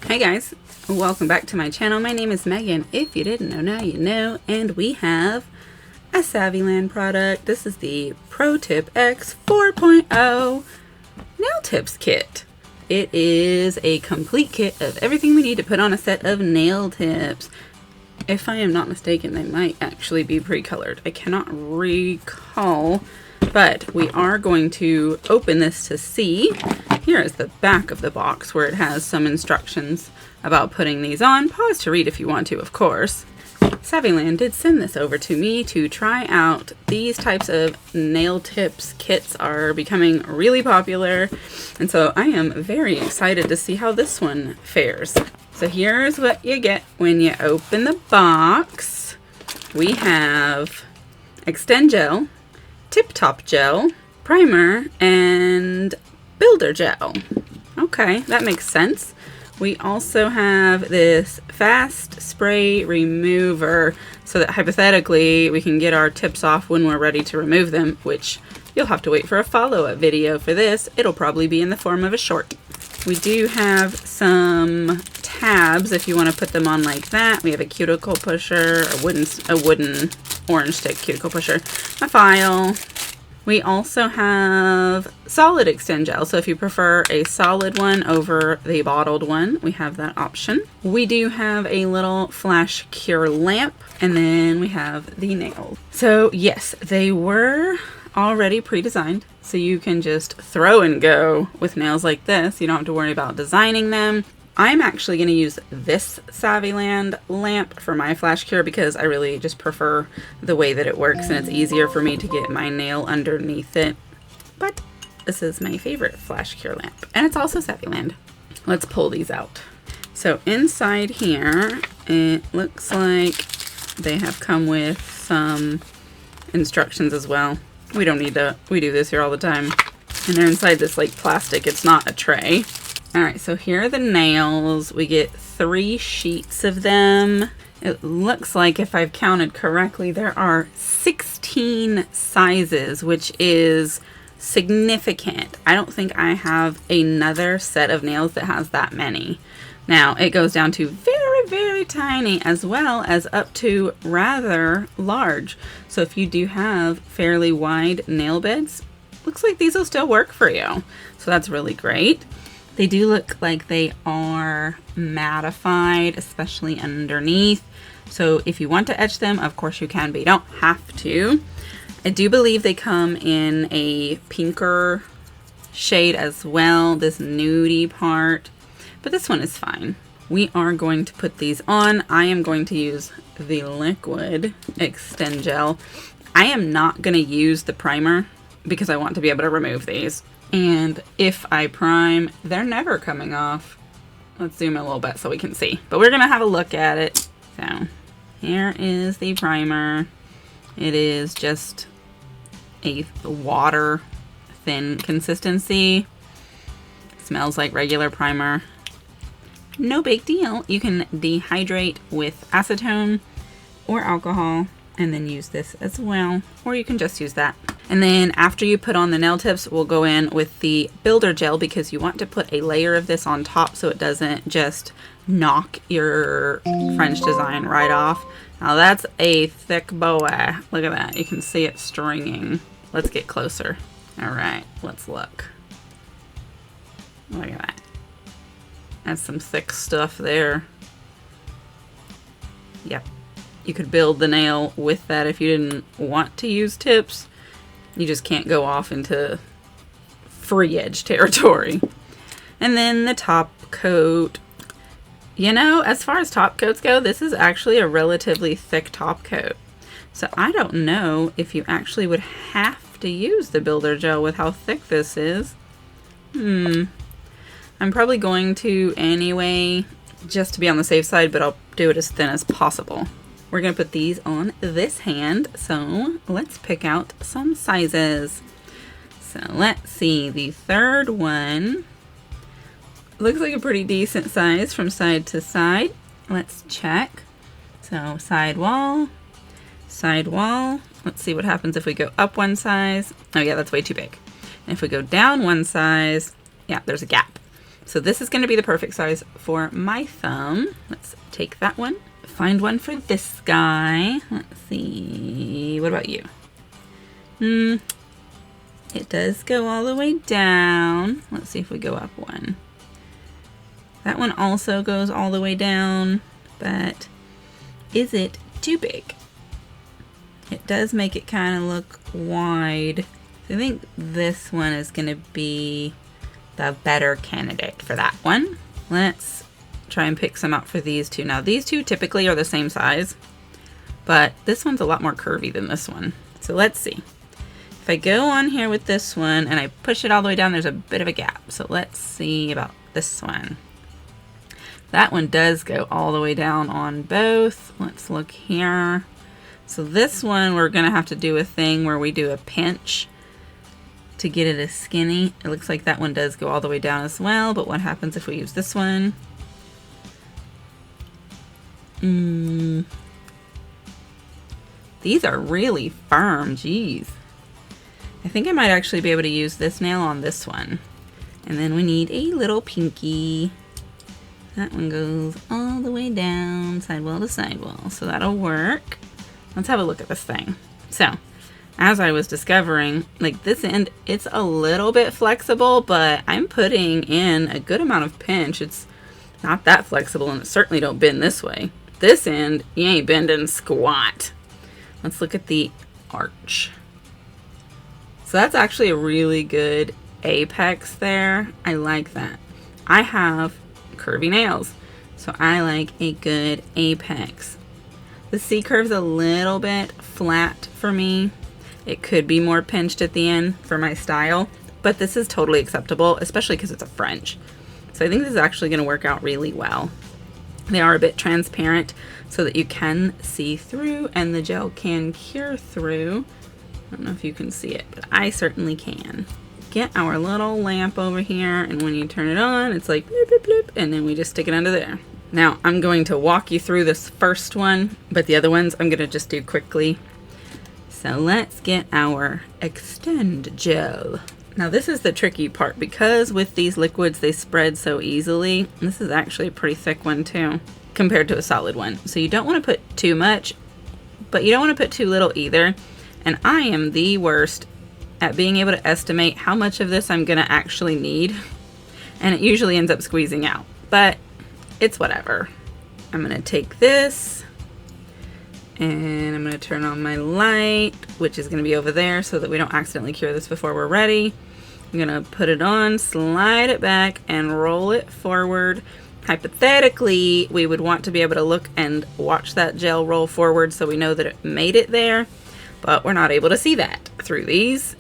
Hey guys, welcome back to my channel. My name is Megan. If you didn't know, now you know. And we have a SaviLand product. This is the Pro Tip X 4.0 nail tips kit. It is a complete kit of everything we need to put on a set of nail tips. If I am not mistaken, they might actually be pre-colored. I cannot recall, but we are going to open this to see. Here is the back of the box where it has some instructions about putting these on. Pause to read if you want to, of course. SaviLand did send this over to me to try out. These types of nail tips kits are becoming really popular, and so I am very excited to see how this one fares. So here's what you get when you open the box. We have Extend Gel, Tip Top Gel, Primer, and Builder Gel. Okay, that makes sense. We also have this fast spray remover so that hypothetically we can get our tips off when we're ready to remove them, which you'll have to wait for a follow-up video for this. It'll probably be in the form of a short. We do have some tabs if you want to put them on like that. We have a cuticle pusher, a wooden orange stick cuticle pusher, a file. We also have solid Extend Gel, so if you prefer a solid one over the bottled one, we have that option. We do have a little flash cure lamp, and then we have the nails. So yes, they were already pre-designed, so you can just throw and go with nails like this. You don't have to worry about designing them. I'm actually going to use this SaviLand lamp for my flash cure because I really just prefer the way that it works and it's easier for me to get my nail underneath it. But this is my favorite flash cure lamp, and it's also SaviLand. Let's pull these out. So inside here, it looks like they have come with some instructions as well. We don't need to, we do this here all the time. And they're inside this like plastic, it's not a tray. Alright, so here are the nails. We get 3 sheets of them. It looks like, if I've counted correctly, there are 16 sizes, which is significant. I don't think I have another set of nails that has that many. Now, it goes down to very, very tiny as well as up to rather large. So if you do have fairly wide nail beds, looks like these will still work for you. So that's really great. They do look like they are mattified, especially underneath. So if you want to etch them, of course you can, but you don't have to. I do believe they come in a pinker shade as well, this nudie part, but this one is fine. We are going to put these on. I am going to use the liquid Extend Gel. I am not going to use the primer because I want to be able to remove these. And if I prime, they're never coming off. Let's zoom a little bit so we can see. But we're going to have a look at it. So here is the primer. It is just a water thin consistency. Smells like regular primer. No big deal. You can dehydrate with acetone or alcohol and then use this as well. Or you can just use that. And then after you put on the nail tips, we'll go in with the Builder Gel because you want to put a layer of this on top so it doesn't just knock your French design right off. Now that's a thick boa. Look at that. You can see it stringing. Let's get closer. All right, let's look. Look at that. That's some thick stuff there. Yep. You could build the nail with that if you didn't want to use tips. You just can't go off into free edge territory. And then the top coat. You know, as far as top coats go, this is actually a relatively thick top coat. So I don't know if you actually would have to use the Builder Gel with how thick this is. I'm probably going to anyway, just to be on the safe side, but I'll do it as thin as possible. We're going to put these on this hand, so let's pick out some sizes. So let's see, the third one looks like a pretty decent size from side to side. Let's check. So side wall, side wall. Let's see what happens if we go up one size. Oh yeah, that's way too big. And if we go down one size, yeah, there's a gap. So this is going to be the perfect size for my thumb. Let's take that one. Find one for this guy. Let's see. What about you? It does go all the way down. Let's see if we go up one. That one also goes all the way down, but is it too big? It does make it kind of look wide. So I think this one is going to be the better candidate for that one. Let's try and pick some out for these two. Now these two typically are the same size, but this one's a lot more curvy than this one. So let's see. If I go on here with this one and I push it all the way down, there's a bit of a gap. So let's see about this one. That one does go all the way down on both. Let's look here. So this one, we're gonna have to do a thing where we do a pinch to get it as skinny. It looks like that one does go all the way down as well, but what happens if we use this one? These are really firm, geez. I think I might actually be able to use this nail on this one. And then we need a little pinky. That one goes all the way down, sidewall to sidewall, so that'll work. Let's have a look at this thing. So, as I was discovering, like this end, it's a little bit flexible, but I'm putting in a good amount of pinch. It's not that flexible, and it certainly don't bend this way. This end, you ain't bending squat. Let's look at the arch. So that's actually a really good apex there. I like that. I have curvy nails, so I like a good apex. The C curve's a little bit flat for me. It could be more pinched at the end for my style, but this is totally acceptable, especially because it's a French. So I think this is actually going to work out really well. They are a bit transparent so that you can see through and the gel can cure through. I don't know if you can see it, but I certainly can. Get our little lamp over here, and when you turn it on, it's like bloop, bloop, bloop, and then we just stick it under there. Now, I'm going to walk you through this first one, but the other ones I'm going to just do quickly. So let's get our extend gel. Now this is the tricky part, because with these liquids they spread so easily. This is actually a pretty thick one too, compared to a solid one. So you don't want to put too much, but you don't want to put too little either. And I am the worst at being able to estimate how much of this I'm going to actually need. And it usually ends up squeezing out, but it's whatever. I'm going to take this and I'm going to turn on my light, which is going to be over there so that we don't accidentally cure this before we're ready. I'm going to put it on, slide it back, and roll it forward. Hypothetically, we would want to be able to look and watch that gel roll forward so we know that it made it there, but we're not able to see that through these.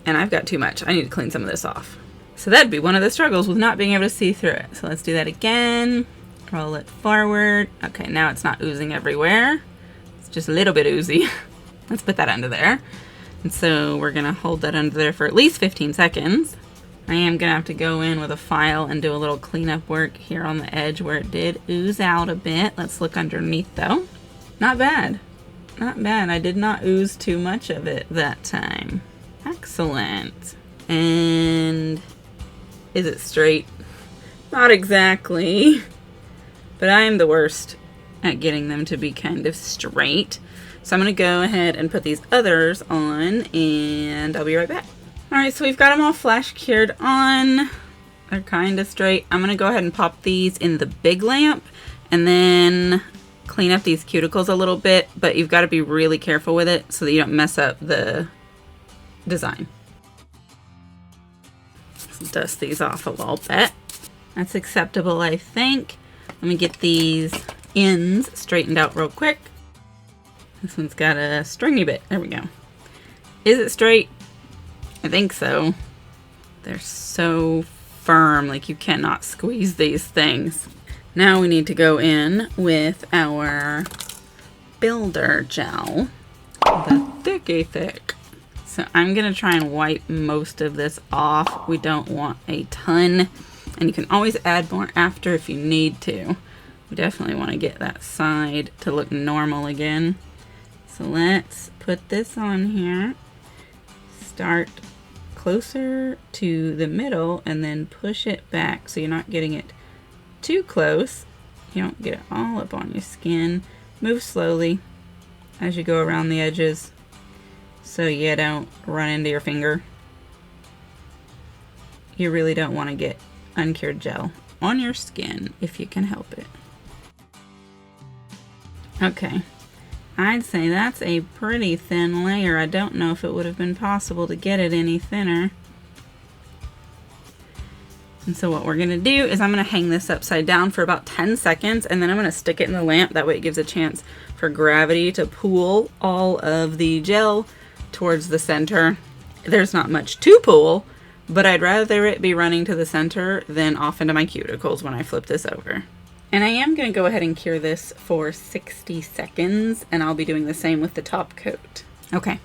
And I've got too much. I need to clean some of this off. So that'd be one of the struggles with not being able to see through it. So let's do that again. Roll it forward. Okay, now it's not oozing everywhere. It's just a little bit oozy. Let's put that under there. And so we're gonna hold that under there for at least 15 seconds. I am gonna have to go in with a file and do a little cleanup work here on the edge where it did ooze out a bit. Let's look underneath though. Not bad. Not bad. I did not ooze too much of it that time. Excellent. And is it straight? Not exactly, but I am the worst at getting them to be kind of straight. So I'm gonna go ahead and put these others on and I'll be right back. All right, so we've got them all flash cured on. They're kind of straight. I'm gonna go ahead and pop these in the big lamp and then clean up these cuticles a little bit, but you've got to be really careful with it so that you don't mess up the design. Let's dust these off a little bit. That's acceptable, I think. Let me get these ends straightened out real quick. This one's got a stringy bit. There we go. Is it straight? I think so. They're so firm, like you cannot squeeze these things. Now we need to go in with our builder gel, the thicky thick. So I'm gonna try and wipe most of this off. We don't want a ton, and you can always add more after if you need to. We definitely want to get that side to look normal again. So let's put this on here. Start closer to the middle and then push it back so you're not getting it too close. You don't get it all up on your skin. Move slowly as you go around the edges so you don't run into your finger. You really don't want to get uncured gel on your skin if you can help it. Okay, I'd say that's a pretty thin layer. I don't know if it would have been possible to get it any thinner. And so what we're going to do is I'm going to hang this upside down for about 10 seconds and then I'm going to stick it in the lamp. That way it gives a chance for gravity to pull all of the gel towards the center. There's not much to pull, but I'd rather it be running to the center than off into my cuticles when I flip this over. And I am going to go ahead and cure this for 60 seconds, and I'll be doing the same with the top coat. Okay,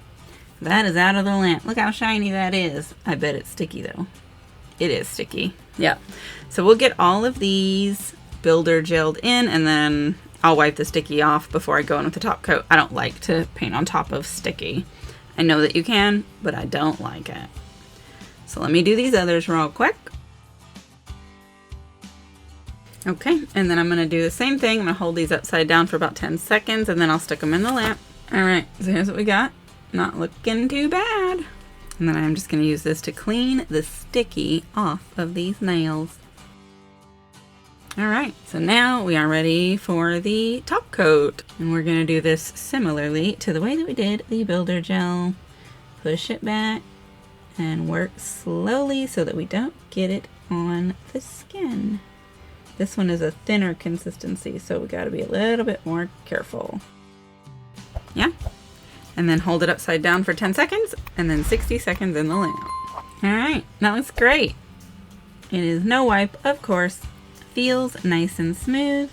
that is out of the lamp. Look how shiny that is. I bet it's sticky though. It is sticky. Yeah. So we'll get all of these builder gelled in, and then I'll wipe the sticky off before I go in with the top coat. I don't like to paint on top of sticky. I know that you can, but I don't like it. So let me do these others real quick. Okay, and then I'm going to do the same thing. I'm going to hold these upside down for about 10 seconds and then I'll stick them in the lamp. Alright, so here's what we got. Not looking too bad. And then I'm just going to use this to clean the sticky off of these nails. Alright, so now we are ready for the top coat. And we're going to do this similarly to the way that we did the builder gel. Push it back and work slowly so that we don't get it on the skin. This one is a thinner consistency, so we got to be a little bit more careful. Yeah. And then hold it upside down for 10 seconds and then 60 seconds in the lamp. All right, that looks great. It is no wipe, of course. Feels nice and smooth.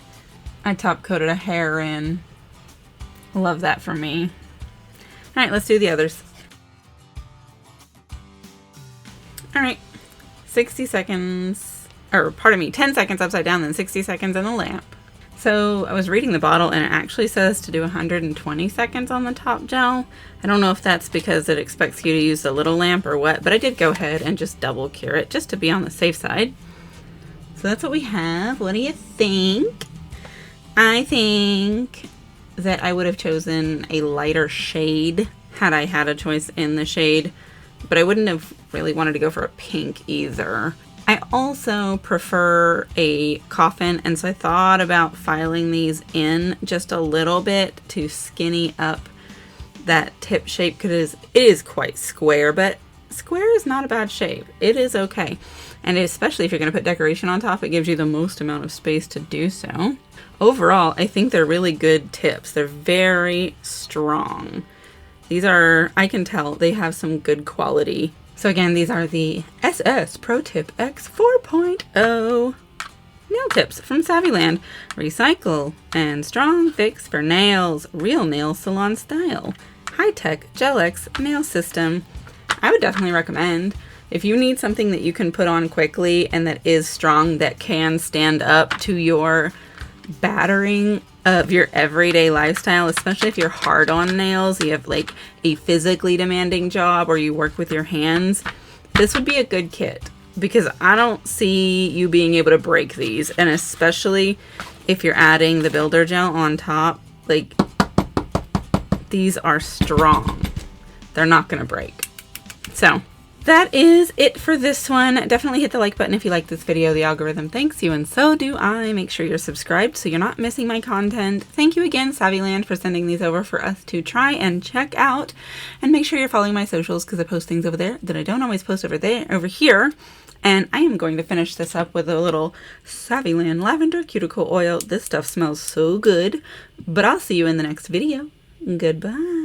I top coated a hair in. Love that for me. All right, let's do the others. All right, 60 seconds. Or pardon me, 10 seconds upside down, then 60 seconds in the lamp. So I was reading the bottle and it actually says to do 120 seconds on the top gel. I don't know if that's because it expects you to use the little lamp or what, but I did go ahead and just double cure it just to be on the safe side. So that's what we have. What do you think? I think that I would have chosen a lighter shade had I had a choice in the shade, but I wouldn't have really wanted to go for a pink either. I also prefer a coffin, and so I thought about filing these in just a little bit to skinny up that tip shape because it is quite square, but square is not a bad shape. It is okay. And especially if you're going to put decoration on top, it gives you the most amount of space to do so. Overall, I think they're really good tips. They're very strong. These are, I can tell, they have some good quality. So again, these are the SSProTip X 4.0 nail tips from SaviLand. Recycle and strong fix for nails, real nail salon style. High-tech Gel-X nail system. I would definitely recommend if you need something that you can put on quickly and that is strong, that can stand up to your battering of your everyday lifestyle, especially if you're hard on nails, you have like a physically demanding job or you work with your hands, this would be a good kit because I don't see you being able to break these. And especially if you're adding the builder gel on top, like these are strong. They're not going to break. So that is it for this one. Definitely hit the like button if you like this video. The algorithm thanks you, and so do I. Make sure you're subscribed so you're not missing my content. Thank you again, SaviLand, for sending these over for us to try and check out. And make sure you're following my socials because I post things over there that I don't always post over here. And I am going to finish this up with a little SaviLand lavender cuticle oil. This stuff smells so good. But I'll see you in the next video. Goodbye.